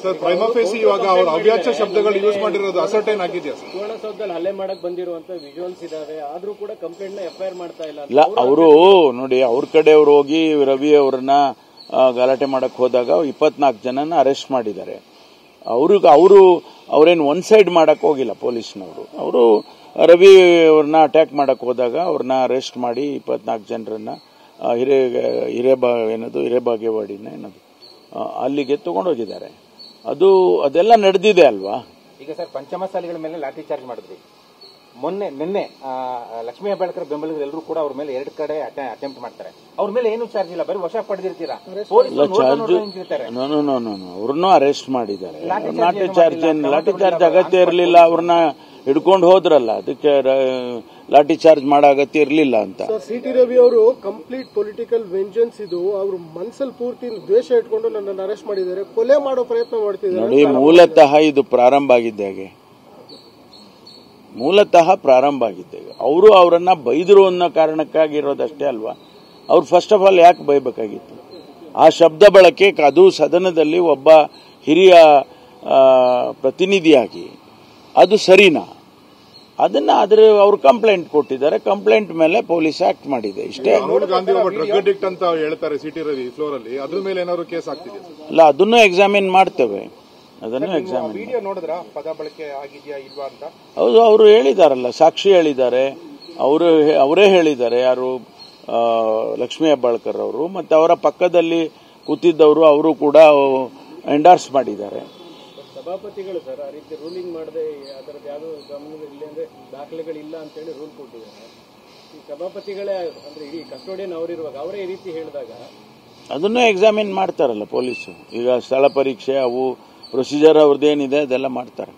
Sir Prima ಫೇಸಿ ಇವಾಗ ಅವರು ಅವ್ಯಾಚ್ಯ ಶಬ್ದಗಳು ಯೂಸ್ ಮಾಡಿರೋದು ಅಸರ್ಟೈನ್ ಆಗಿದೆಯಾ ಸರ್? ಸುವರ್ಣಸೌಧದಲ್ಲಿ ಹಲ್ಲೆ ಮಾಡಕ್ ಬಂದಿರುವಂತ ವಿಜುವಲ್ಸ್ ಇದಾವೆ, ಆದ್ರೂ ಕೂಡ ಕಂಪ್ಲೇಂಟ್ ನ ಎಫ್ಐಆರ್ ಮಾಡ್ತಾ ಇಲ್ಲ. ಅವರು ನೋಡಿ, ಅವ್ರ ಕಡೆಯವರು ಹೋಗಿ ರವಿ ಅವರನ್ನ ಗಲಾಟೆ ಮಾಡಕ್ ಹೋದಾಗ 24 ಜನನ ಅರೆಸ್ಟ್ ಮಾಡಿದ್ದಾರೆ. ಅವ್ರೇನು ಒನ್ ಸೈಡ್ ಮಾಡಕ್ ಹೋಗಿಲ್ಲ ಪೊಲೀಸ್ನವರು. ಅವರು ರವಿ ಅವ್ರನ್ನ ಅಟ್ಯಾಕ್ ಮಾಡಕ್ ಹೋದಾಗ ಅವ್ರನ್ನ ಅರೆಸ್ಟ್ ಮಾಡಿ 24 ಜನರನ್ನ ಹಿರೇಬಾಗೇವಾಡಿನ ಏನದು ಅಲ್ಲಿಗೆ ತಗೊಂಡೋಗಿದ್ದಾರೆ. ಅದೆಲ್ಲ ನಡೆದಿದೆ ಅಲ್ವಾ. ಈಗ ಸರ್ ಪಂಚಮಸಾಲಿಗಳ ಮೇಲೆ ಲಾಠಿ ಚಾರ್ಜ್ ಮಾಡಿದ್ರಿ. ನಿನ್ನೆ ಲಕ್ಷ್ಮೀ ಹೆಬ್ಬಾಳ್ಕರ್ ಬೆಂಬಲಿಗರು ಎಲ್ಲರೂ ಕೂಡ ಅವ್ರ ಮೇಲೆ 2 ಕಡೆ ಅಟೆಂಪ್ಟ್ ಮಾಡ್ತಾರೆ. ಅವ್ರ ಮೇಲೆ ಏನು ಚಾರ್ಜ್ ಇಲ್ಲ, ಬರೀ ವಶ ಪಡೆದಿರ್ತೀರಾ? ಅವ್ರನ್ನೂ ಅರೆಸ್ಟ್ ಮಾಡಿದ್ದಾರೆ. ಲಾಠಿ ಚಾರ್ಜ್ ಅಗತ್ಯ ಇರಲಿಲ್ಲ. ಅವ್ರನ್ನ ಹಿಡ್ಕೊಂಡು ಹೋದ್ರಲ್ಲ, ಅದಕ್ಕೆ ಲಾಠಿ ಚಾರ್ಜ್ ಮಾಡೋ ಅಗತ್ಯ ಇರಲಿಲ್ಲ ಅಂತ. ಸಿಟಿ ರವಿ ಅವರು ಕಂಪ್ಲೀಟ್ ಪೊಲಿಟಿಕಲ್ ವೆಂಜನ್ಸ್ ಇದು, ಅವರು ಮನಸ್ಸಲ್ಲಿ ಪೂರ್ತಿ ದ್ವೇಷ ಇಟ್ಕೊಂಡು ನನ್ನನ್ನು ಅರೆಸ್ಟ್ ಮಾಡಿದ್ದಾರೆ, ಕೊಲೆ ಮಾಡೋ ಪ್ರಯತ್ನ ಮಾಡ್ತಿದ್ದಾರೆ. ನೋಡಿ, ಮೂಲತಃ ಇದು ಪ್ರಾರಂಭ ಆಗಿದ್ದಾಗೆ ಅವರು ಅವರನ್ನ ಬೈದರು ಅನ್ನೋ ಕಾರಣಕ್ಕಾಗಿರೋದಷ್ಟೇ ಅಲ್ವಾ. ಅವ್ರು ಫಸ್ಟ್ ಆಫ್ ಆಲ್ ಯಾಕೆ ಬೈಬೇಕಾಗಿತ್ತು? ಆ ಶಬ್ದ ಬಳಕೆ, ಅದು ಸದನದಲ್ಲಿ ಒಬ್ಬ ಹಿರಿಯ ಪ್ರತಿನಿಧಿಯಾಗಿ ಅದು ಸರಿನಾ? ಅವರು ಕಂಪ್ಲೇಂಟ್ ಕೊಟ್ಟಿದ್ದಾರೆ. ಕಂಪ್ಲೇಂಟ್ ಮೇಲೆ ಪೊಲೀಸ್ ಆಕ್ಟ್ ಮಾಡಿದೆ, ಇಷ್ಟೇ. ರಾಹುಲ್ ಗಾಂಧಿ ಒಬ್ಬ ಡ್ರಗ್ ಅಡಿಕ್ಟ್ ಅಂತ ಹೇಳ್ತಾರೆ ಸಿಟಿ ರವಿ ಫ್ಲೋರ್ ಅಲ್ಲಿ, ಅದ್ರ ಮೇಲೆ ಏನಾದ್ರು ಕೇಸ್ ಆಗ್ತಿದೆ? ಅಲ್ಲ, ಅದನ್ನು ಎಕ್ಸಾಮಿನ್ ಮಾಡ್ತೇವೆ. ವಿಡಿಯೋ ನೋಡಿದ್ರ ಪದ ಬಳಕೆ ಆಗಿದೆಯಾ ಇಲ್ವಾ ಅಂತ? ಹೌದು, ಅವರು ಹೇಳಿದಾರಲ್ಲ, ಸಾಕ್ಷಿ ಹೇಳಿದ್ದಾರೆ, ಅವರೇ ಹೇಳಿದ್ದಾರೆ. ಯಾರು? ಲಕ್ಷ್ಮೀ ಹೆಬ್ಬಾಳ್ಕರ್ ಅವರು. ಮತ್ತೆ ಅವರ ಪಕ್ಕದಲ್ಲಿ ಕೂತಿದ್ದವರು ಅವರು ಕೂಡ ಎಂಡಾರ್ಸ್ ಮಾಡಿದ್ದಾರೆ. ಸಭಾಪತಿಗಳು ಸರ್ ಆ ರೀತಿ ರೂಲಿಂಗ್ ಮಾಡದೆ ಅದರದ್ದು ಯಾವುದೋ ಗಮನದಲ್ಲಿ ಅಂದ್ರೆ ದಾಖಲೆಗಳಿಲ್ಲ ಅಂತ ಹೇಳಿ ರೂಲ್ ಕೊಟ್ಟಿದ್ದಾರೆ. ಈ ಸಭಾಪತಿಗಳೇ ಅಂದ್ರೆ ಇಡೀ ಕಸ್ಟೋಡಿಯನ್ ಅವರಿರುವಾಗ ಅವರೇ ಈ ರೀತಿ ಹೇಳಿದಾಗ ಅದನ್ನು ಎಕ್ಸಾಮಿನ್ ಮಾಡ್ತಾರಲ್ಲ ಪೊಲೀಸು. ಈಗ ಸ್ಥಳ ಪರೀಕ್ಷೆ, ಅವು ಪ್ರೊಸೀಜರ್ ಅವ್ರದ್ದೇನಿದೆ ಅದೆಲ್ಲ ಮಾಡ್ತಾರೆ.